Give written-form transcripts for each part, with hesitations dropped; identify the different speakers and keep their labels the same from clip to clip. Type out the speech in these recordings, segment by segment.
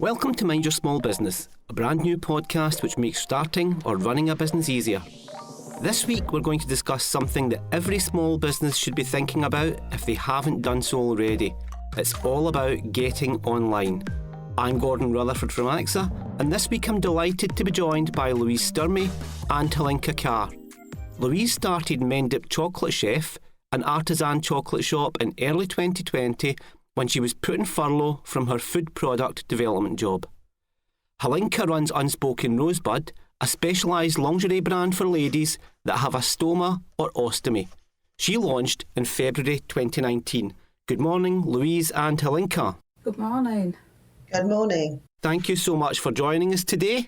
Speaker 1: Welcome to Mind Your Small Business, a brand new podcast which makes starting or running a business easier. This week we're going to discuss something that every small business should be thinking about if they haven't done so already. It's all about getting online. I'm Gordon Rutherford from AXA, and this week I'm delighted to be joined by Louise Sturmey and Helinka Carr. Louise started Mendip Chocolate Chef, an artisan chocolate shop, in early 2020 when she was put in furlough from her food product development job. Helinka runs Unspoken Rosebud, a specialised lingerie brand for ladies that have a stoma or ostomy. She launched in February 2019. Good morning, Louise and Helinka.
Speaker 2: Good morning.
Speaker 3: Good morning.
Speaker 1: Thank you so much for joining us today.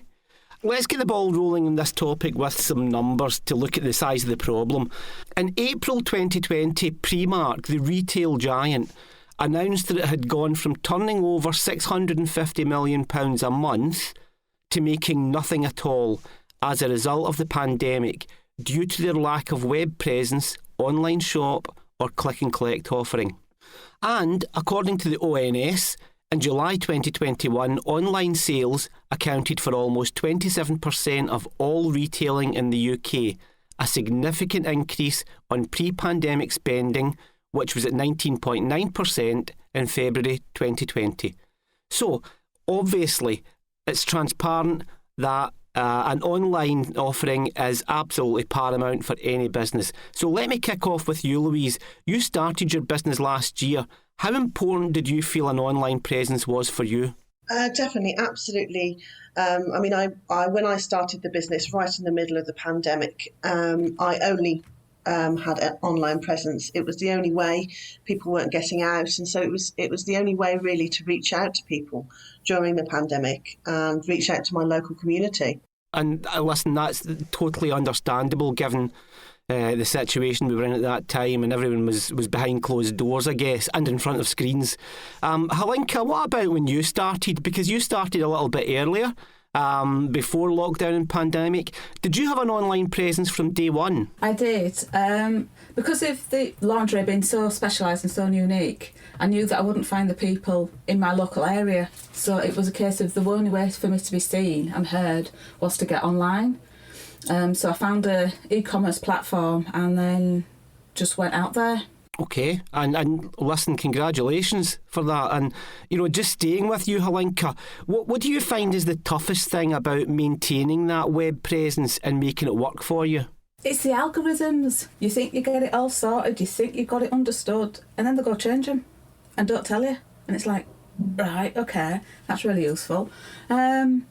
Speaker 1: Let's get the ball rolling on this topic with some numbers to look at the size of the problem. In April 2020, Primark, the retail giant, announced that it had gone from turning over £650 million a month to making nothing at all as a result of the pandemic due to their lack of web presence, online shop or click and collect offering. And according to the ONS, in July 2021, online sales accounted for almost 27% of all retailing in the UK, a significant increase on pre-pandemic spending, which was at 19.9% in February 2020. So, obviously, it's transparent that an online offering is absolutely paramount for any business. So let me kick off with you, Louise. You started your business last year. How important did you feel an online presence was for you?
Speaker 3: Definitely, absolutely. When I started the business right in the middle of the pandemic, I only had an online presence. It was the only way. People weren't getting out, and so it was the only way really to reach out to people during the pandemic and reach out to my local community.
Speaker 1: And listen, that's totally understandable given the situation we were in at that time, and everyone was behind closed doors, I guess, and in front of screens. Helinka, what about when you started? Because you started a little bit earlier, before lockdown and pandemic. Did you have an online presence from day one?
Speaker 2: I did. Because of the lingerie being so specialised and so unique, I knew that I wouldn't find the people in my local area. So it was a case of the only way for me to be seen and heard was to get online. So I found a e-commerce platform and then just went out there.
Speaker 1: Okay, and listen, congratulations for that. And, just staying with you, Helinka, what do you find is the toughest thing about maintaining that web presence and making it work for you?
Speaker 2: It's the algorithms. You think you get it all sorted, you think you got it understood, and then they go change them and don't tell you. And it's like, right, okay, that's really useful. And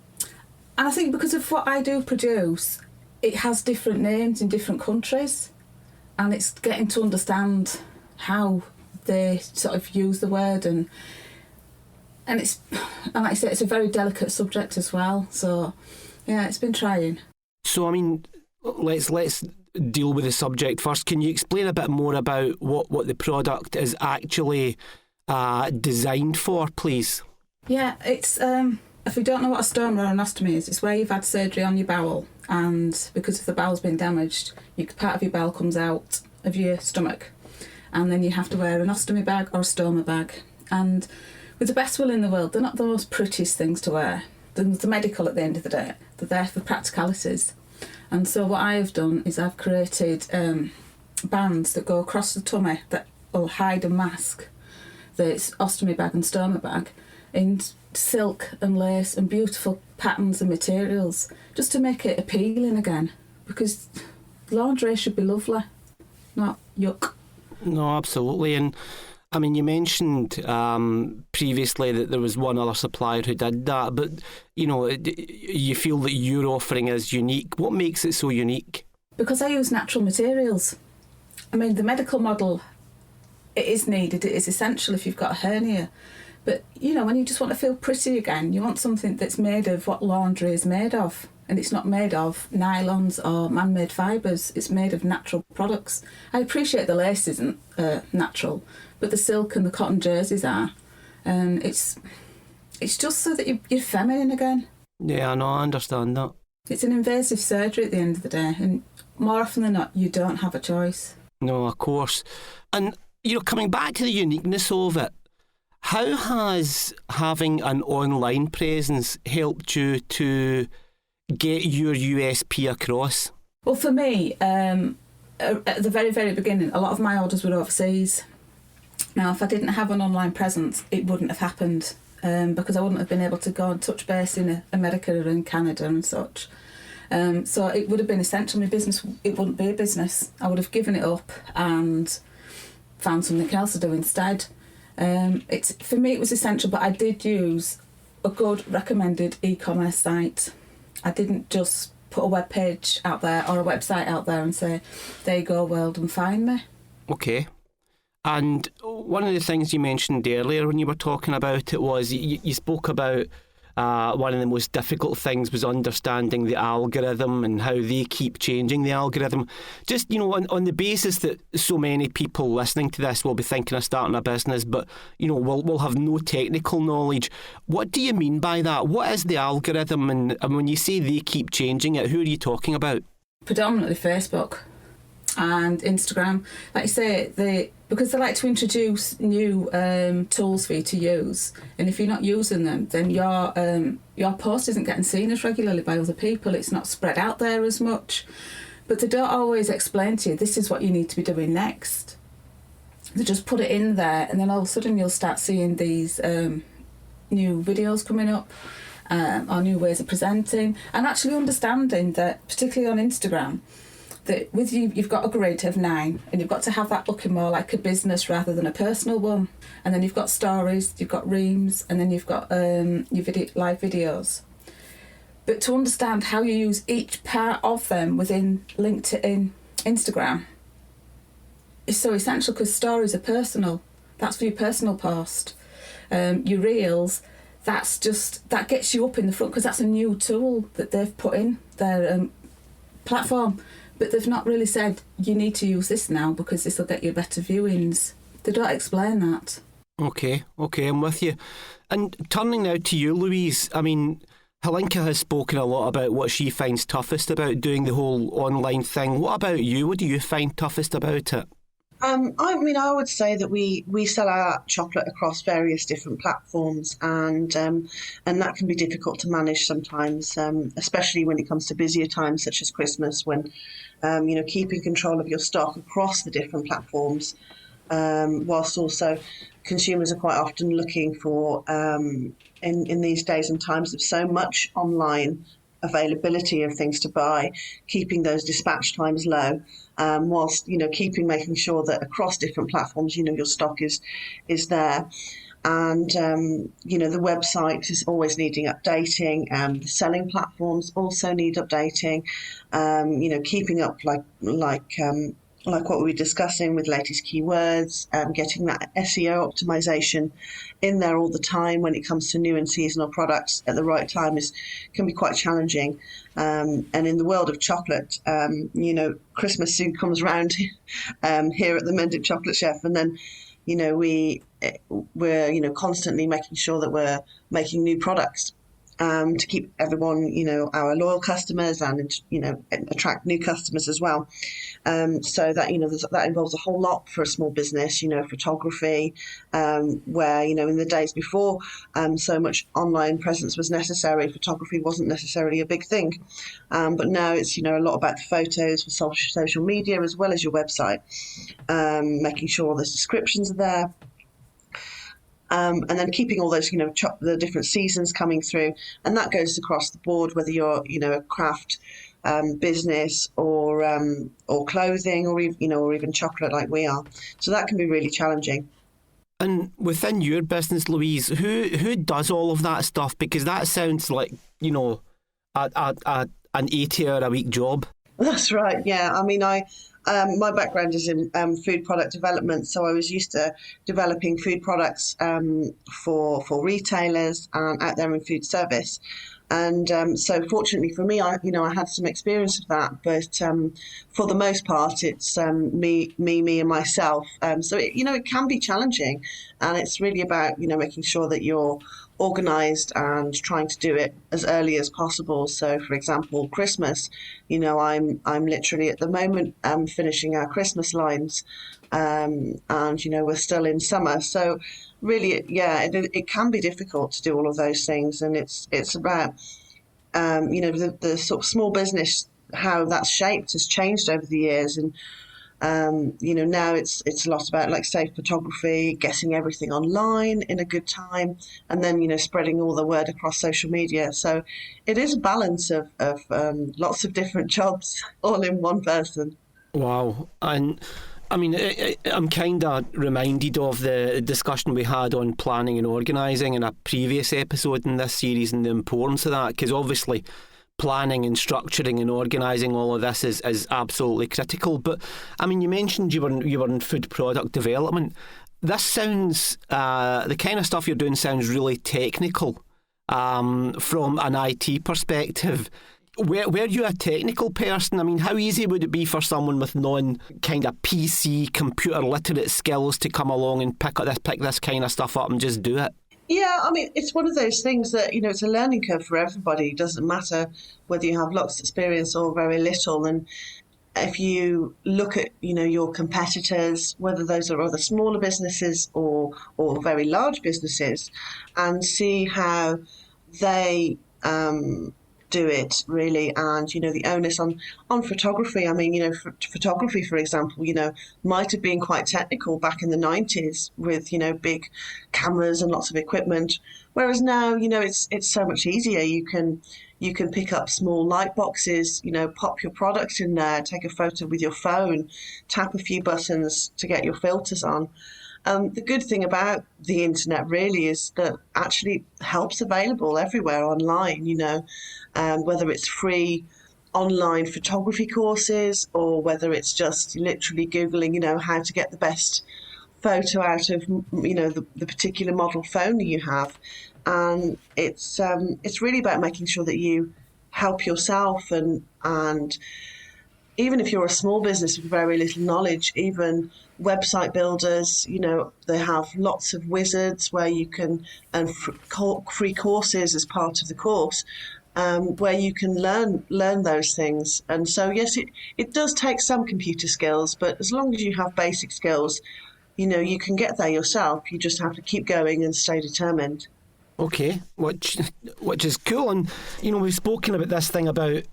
Speaker 2: I think because of what I do produce, it has different names in different countries, and it's getting to understand how they sort of use the word, and like I say, it's a very delicate subject as well. So yeah, it's been trying.
Speaker 1: So let's deal with the subject first. Can you explain a bit more about what the product is actually designed for, please?
Speaker 2: Yeah, it's if you don't know what a stoma or an ostomy is, it's where you've had surgery on your bowel, and because if the bowel's been damaged, part of your bowel comes out of your stomach, and then you have to wear an ostomy bag or a stoma bag. And with the best will in the world, they're not the most prettiest things to wear. They're medical at the end of the day. They're there for practicalities. And so what I have done is I've created bands that go across the tummy that will hide and mask the ostomy bag and stoma bag in silk and lace and beautiful patterns and materials, just to make it appealing again. Because lingerie should be lovely, not yuck.
Speaker 1: No, absolutely. And I mean, you mentioned previously that there was one other supplier who did that, but you feel that your offering is unique. What makes it so unique? Because
Speaker 2: I use natural materials. I mean, the medical model, it is needed, it is essential if you've got a hernia. But, when you just want to feel pretty again, you want something that's made of what lingerie is made of. And it's not made of nylons or man-made fibres, it's made of natural products. I appreciate the lace isn't natural, but the silk and the cotton jerseys are. And it's just so that you're feminine again.
Speaker 1: Yeah, I know, I understand that.
Speaker 2: It's an invasive surgery at the end of the day, and more often than not, you don't have a choice.
Speaker 1: No, of course. And, coming back to the uniqueness of it, How has having an online presence helped you to get your USP across?
Speaker 2: Well, for me, at the very, very beginning, a lot of my orders were overseas. Now, if I didn't have an online presence, it wouldn't have happened because I wouldn't have been able to go and touch base in America or in Canada and such. So it would have been essential. My business, it wouldn't be a business. I would have given it up and found something else to do instead. For me, it was essential, but I did use a good recommended e-commerce site. I didn't just put a web page out there or a website out there and say, there you go, world, and find me.
Speaker 1: Okay. And one of the things you mentioned earlier when you were talking about it was you spoke about one of the most difficult things was understanding the algorithm and how they keep changing the algorithm. Just, on the basis that so many people listening to this will be thinking of starting a business, but, will have no technical knowledge. What do you mean by that? What is the algorithm? And when you say they keep changing it, who are you talking about?
Speaker 2: Predominantly Facebook and Instagram. Like you say, because they like to introduce new tools for you to use, and if you're not using them, then your post isn't getting seen as regularly by other people. It's not spread out there as much. But they don't always explain to you, this is what you need to be doing next. They just put it in there, and then all of a sudden you'll start seeing these new videos coming up, or new ways of presenting, and actually understanding that, particularly on Instagram, that with you've got a grid of 9, and you've got to have that looking more like a business rather than a personal one. And then you've got stories, you've got reams, and then you've got your live videos. But to understand how you use each part of them within LinkedIn, Instagram, is so essential, because stories are personal. That's for your personal post. Your reels, that gets you up in the front, because that's a new tool that they've put in their platform. But they've not really said, you need to use this now because this will get you better viewings. They don't explain that. Okay,
Speaker 1: I'm with you. And turning now to you, Louise, I mean, Helinka has spoken a lot about what she finds toughest about doing the whole online thing. What about you? What do you find toughest about it?
Speaker 3: I would say that we sell our chocolate across various different platforms, and that can be difficult to manage sometimes, especially when it comes to busier times such as Christmas, when keeping control of your stock across the different platforms, whilst also consumers are quite often looking for in these days and times of so much online availability of things to buy, keeping those dispatch times low, whilst making sure that across different platforms your stock is there, and the website is always needing updating. The selling platforms also need updating. Keeping up like what we were discussing with latest keywords, getting that SEO optimization in there all the time when it comes to new and seasonal products at the right time can be quite challenging. And in the world of chocolate, Christmas soon comes around here at the Mendip Chocolate Chef, and then we're constantly making sure that we're making new products to keep everyone, our loyal customers, and attract new customers as well. So that that involves a whole lot for a small business. Photography, where in the days before so much online presence was necessary, photography wasn't necessarily a big thing. But now it's a lot about the photos for social media as well as your website, making sure all those descriptions are there. And then keeping all those, the different seasons coming through, and that goes across the board, whether you're, a craft business or clothing, or even chocolate like we are. So that can be really challenging.
Speaker 1: And within your business, Louise, who does all of that stuff? Because that sounds like an 80-hour-a-week job.
Speaker 3: That's right. Yeah. I mean, my background is in food product development, so I was used to developing food products for retailers and out there in food service. And so fortunately for me, I had some experience of that, but for the most part, it's me and myself. So it can be challenging, and it's really about making sure that you're organised and trying to do it as early as possible. So, for example, Christmas, I'm literally at the moment finishing our Christmas lines, and we're still in summer. So, really, it can be difficult to do all of those things, and it's about the sort of small business, how that's shaped has changed over the years, and now it's a lot about, like, say, photography, getting everything online in a good time, and then, spreading all the word across social media. So it is a balance of lots of different jobs all in one person.
Speaker 1: Wow. And I mean, I'm kind of reminded of the discussion we had on planning and organising in a previous episode in this series, and the importance of that, because obviously planning and structuring and organising all of this is absolutely critical. But I mean, you mentioned you were in food product development. This sounds, the kind of stuff you're doing sounds really technical from an IT perspective. Were you a technical person? I mean, how easy would it be for someone with non-kind of PC, computer literate skills to come along and pick this kind of stuff up and just do it?
Speaker 3: Yeah, I mean, it's one of those things that, it's a learning curve for everybody. It doesn't matter whether you have lots of experience or very little. And if you look at, your competitors, whether those are other smaller businesses or very large businesses, and see how they do it, really. And the onus on photography, I mean, photography, for example, might have been quite technical back in the 90s with big cameras and lots of equipment, whereas now it's so much easier. You can pick up small light boxes, pop your products in there, take a photo with your phone, tap a few buttons to get your filters on. The good thing about the internet really is that actually help's available everywhere online, whether it's free online photography courses or whether it's just literally Googling, how to get the best photo out of, the particular model phone you have. And it's really about making sure that you help yourself, and even if you're a small business with very little knowledge, even website builders, they have lots of wizards where you can, and free courses as part of the course, where you can learn those things. And so, yes, it does take some computer skills, but as long as you have basic skills, you can get there yourself. You just have to keep going and stay determined.
Speaker 1: Okay, which is cool. And we've spoken about this thing about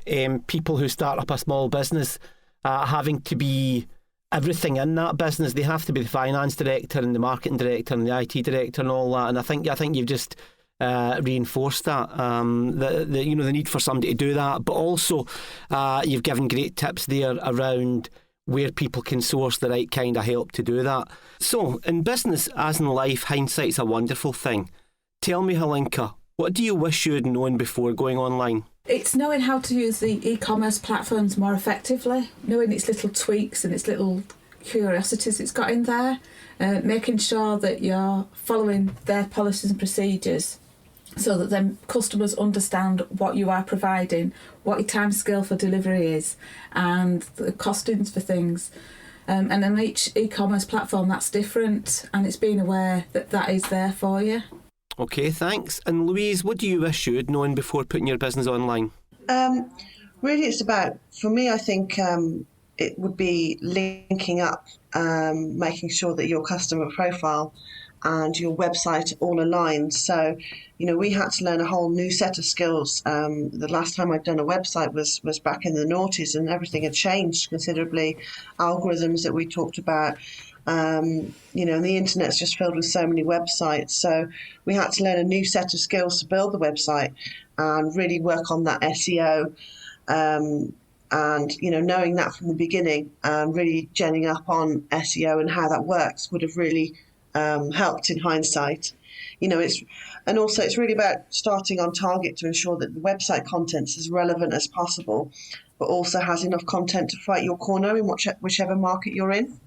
Speaker 1: people who start up a small business having to be everything in that business. They have to be the finance director and the marketing director and the IT director and all that. And I think you've just reinforced that the need for somebody to do that. But also you've given great tips there around where people can source the right kind of help to do that. So in business, as in life, hindsight's a wonderful thing. Tell me, Helinka, what do you wish you had known before going online?
Speaker 2: It's knowing how to use the e-commerce platforms more effectively, knowing its little tweaks and its little curiosities it's got in there, making sure that you're following their policies and procedures so that then customers understand what you are providing, what your timescale for delivery is, and the costings for things. And on each e-commerce platform, that's different, and it's being aware that is there for you.
Speaker 1: Okay, thanks. And Louise, what do you wish you had known before putting your business online?
Speaker 3: Really, it's about, for me, I think it would be linking up, making sure that your customer profile and your website all aligned. So, we had to learn a whole new set of skills. The last time I'd done a website was back in the noughties, and everything had changed considerably. Algorithms that we talked about, and the internet's just filled with so many websites. So we had to learn a new set of skills to build the website and really work on that SEO. And, knowing that from the beginning and really genning up on SEO and how that works would have really helped in hindsight. It's really about starting on target to ensure that the website content's as relevant as possible, but also has enough content to fight your corner in whichever market you're in.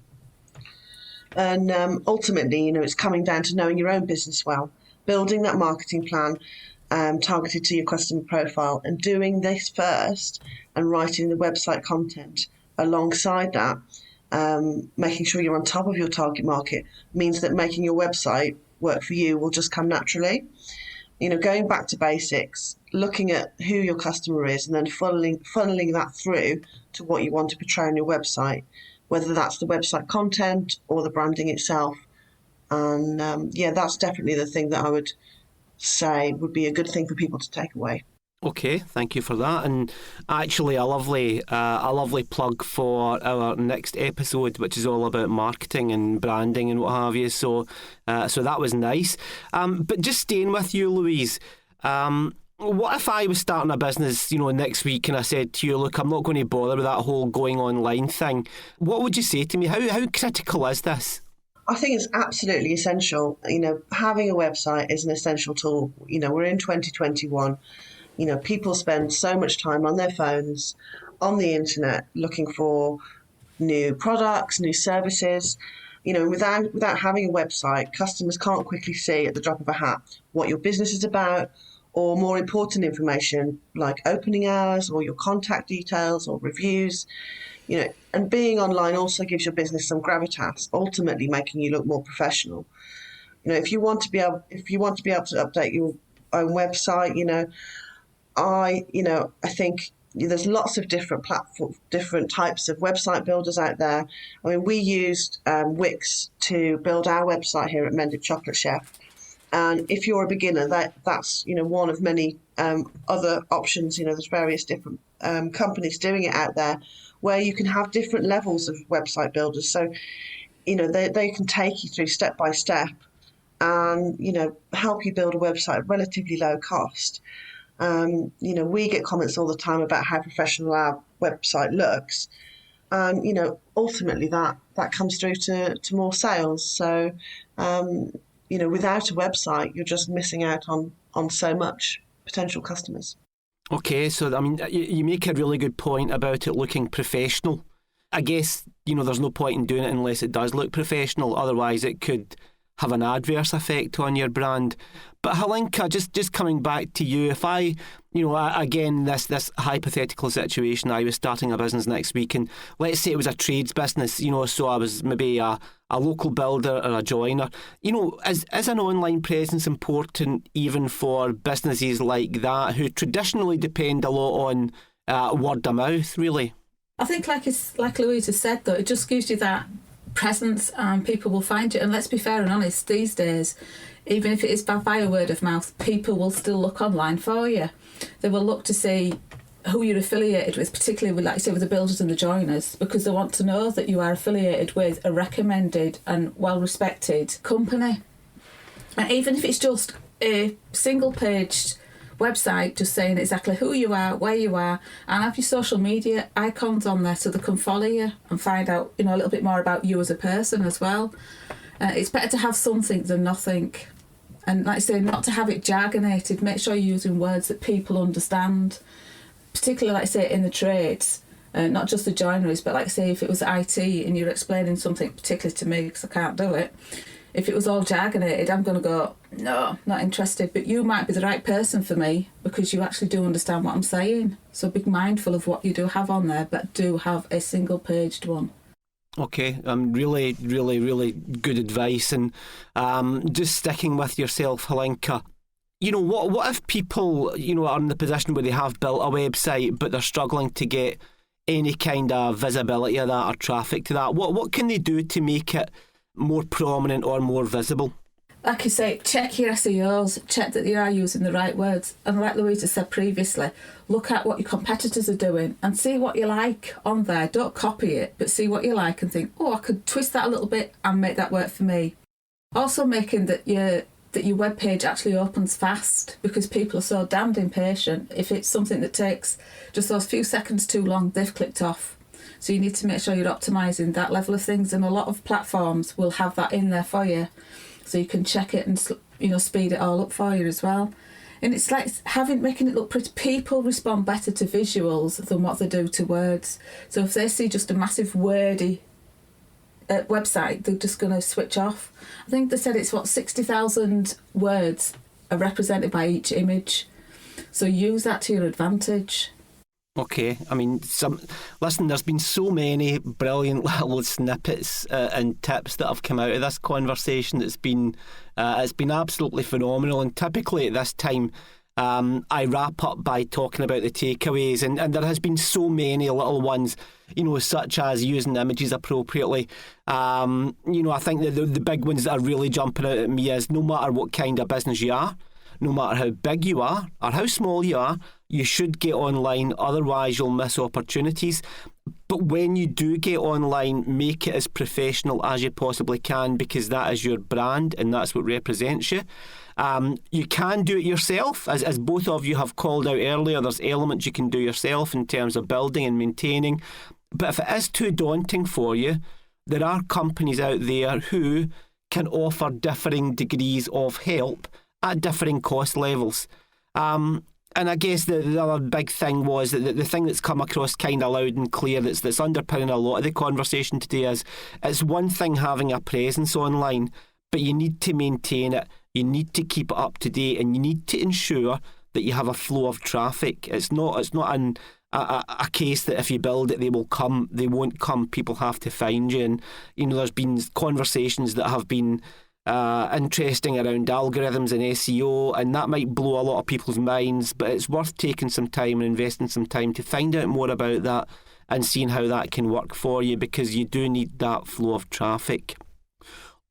Speaker 3: And ultimately, it's coming down to knowing your own business well, building that marketing plan targeted to your customer profile, and doing this first and writing the website content alongside that. Making sure you're on top of your target market means that making your website work for you will just come naturally. Going back to basics, looking at who your customer is, and then funneling that through to what you want to portray on your website, whether that's the website content or the branding itself. And that's definitely the thing that I would say would be a good thing for people to take away.
Speaker 1: Okay, thank you for that. And actually, a lovely plug for our next episode, which is all about marketing and branding and what have you. So that was nice. But just staying with you, Louise. What if I was starting a business, next week, and I said to you, look, I'm not going to bother with that whole going online thing? What would you say to me? How critical is this?
Speaker 3: I think it's absolutely essential. Having a website is an essential tool. We're in 2021. People spend so much time on their phones, on the internet, looking for new products, new services. Without having a website, customers can't quickly see at the drop of a hat what your business is about, or more important information like opening hours or your contact details or reviews. And being online also gives your business some gravitas, ultimately making you look more professional. If you want to be able to update your own website, I think there's lots of different types of website builders out there. I mean, we used Wix to build our website here at Mended Chocolate Chef. And if you're a beginner, that's one of many other options. There's various different companies doing it out there where you can have different levels of website builders. So, they can take you through step by step and, help you build a website at relatively low cost. We get comments all the time about how professional our website looks. And, ultimately that comes through to more sales. So, without a website, you're just missing out on so much potential customers.
Speaker 1: Okay, so, I mean, you make a really good point about it looking professional. I guess, there's no point in doing it unless it does look professional. Otherwise, it could have an adverse effect on your brand. But Helinka, just coming back to you, if I, again, this hypothetical situation, I was starting a business next week, and let's say it was a trades business, so I was maybe a local builder or a joiner. Is an online presence important even for businesses like that who traditionally depend a lot on word of mouth, really?
Speaker 2: I think, like Louise has said, though, it just gives you that presence and people will find you. And let's be fair and honest, these days, even if it is via word of mouth, people will still look online for you. They will look to see who you're affiliated with, particularly with, like you say, with the builders and the joiners, because they want to know that you are affiliated with a recommended and well-respected company. And even if it's just a single-paged website just saying exactly who you are, where you are, and have your social media icons on there so they can follow you and find out, a little bit more about you as a person as well. It's better to have something than nothing. And like I say, not to have it jargonated. Make sure you're using words that people understand, particularly, like I say, in the trades, not just the joineries, but like I say, if it was IT and you're explaining something particularly to me because I can't do it, if it was all jargonated, I'm going to go, no, not interested. But you might be the right person for me because you actually do understand what I'm saying. So be mindful of what you do have on there, but do have a single-paged one.
Speaker 1: Okay, really, really, really good advice. And just sticking with yourself, Helinka, what if people, are in the position where they have built a website, but they're struggling to get any kind of visibility of that or traffic to that? What can they do to make it more prominent or more visible?
Speaker 2: Like you say, check your SEOs, check that you are using the right words. And like Louisa said previously, look at what your competitors are doing and see what you like on there. Don't copy it, but see what you like and think, I could twist that a little bit and make that work for me. Also making that your webpage actually opens fast, because people are so damned impatient. If it's something that takes just those few seconds too long, they've clicked off. So you need to make sure you're optimising that level of things, and a lot of platforms will have that in there for you. So you can check it and, speed it all up for you as well. And it's like making it look pretty. People respond better to visuals than what they do to words. So if they see just a massive wordy website, they're just going to switch off. I think they said it's 60,000 words are represented by each image. So use that to your advantage.
Speaker 1: Okay, I mean, listen, there's been so many brilliant little snippets and tips that have come out of this conversation. It's been absolutely phenomenal. And typically at this time, I wrap up by talking about the takeaways, and there has been so many little ones, such as using images appropriately. I think that the big ones that are really jumping out at me is no matter what kind of business you are, no matter how big you are or how small you are, you should get online, otherwise you'll miss opportunities. But when you do get online, make it as professional as you possibly can, because that is your brand and that's what represents you. You can do it yourself, as both of you have called out earlier. There's elements you can do yourself in terms of building and maintaining. But if it is too daunting for you, there are companies out there who can offer differing degrees of help at differing cost levels. And I guess the other big thing was that the thing that's come across kind of loud and clear that's underpinning a lot of the conversation today is it's one thing having a presence online, but you need to maintain it, you need to keep it up to date, and you need to ensure that you have a flow of traffic. It's not a case that if you build it, they will come. They won't come. People have to find you. And, there's been conversations that have been interesting around algorithms and SEO, and that might blow a lot of people's minds, but it's worth taking some time and investing some time to find out more about that and seeing how that can work for you, because you do need that flow of traffic.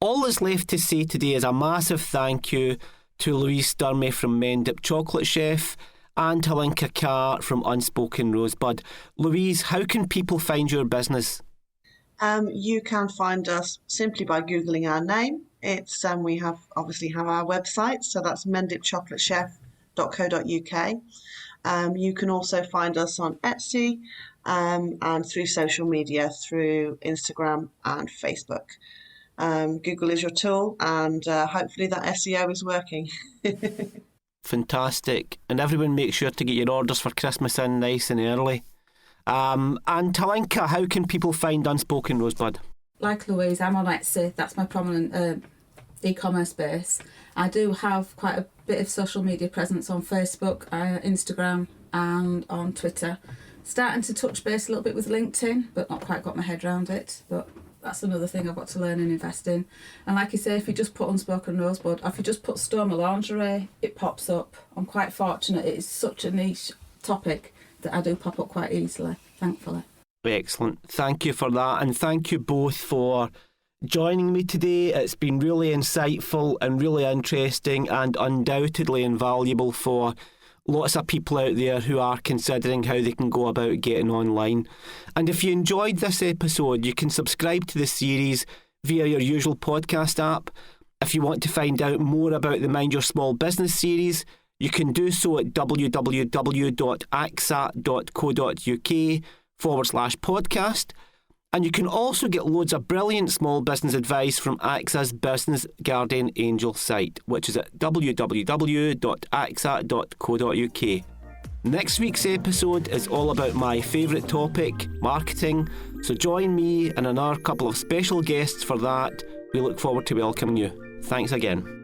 Speaker 1: All that's left to say today is a massive thank you to Louise Sturmey from Mendip Chocolate Chef and Helinka Carr from Unspoken Rosebud. Louise, how can people find your business?
Speaker 3: You can find us simply by Googling our name. It's we have our website, so that's mendipchocolatechef.co.uk. You can also find us on Etsy and through social media, through Instagram and Facebook. Google is your tool, and hopefully that SEO is working.
Speaker 1: Fantastic. And everyone make sure to get your orders for Christmas in nice and early. And Helinka, how can people find Unspoken Rosebud?
Speaker 2: Like Louise, I'm on Etsy. That's my prominent e-commerce base. I do have quite a bit of social media presence on Facebook, Instagram and on Twitter. Starting to touch base a little bit with LinkedIn, but not quite got my head around it. But that's another thing I've got to learn and invest in. And like you say, if you just put Unspoken Rosebud, if you just put Sturmey lingerie, it pops up. I'm quite fortunate. It is such a niche topic that I do pop up quite easily, thankfully.
Speaker 1: Excellent. Thank you for that, and thank you both for joining me today. It's been really insightful and really interesting, and undoubtedly invaluable for lots of people out there who are considering how they can go about getting online. And if you enjoyed this episode, you can subscribe to the series via your usual podcast app. If you want to find out more about the Mind Your Small Business series, you can do so at www.axa.co.uk/podcast. And you can also get loads of brilliant small business advice from AXA's Business Guardian Angel site, which is at www.axa.co.uk. Next week's episode is all about my favourite topic, marketing. So join me and another couple of special guests for that. We look forward to welcoming you. Thanks again.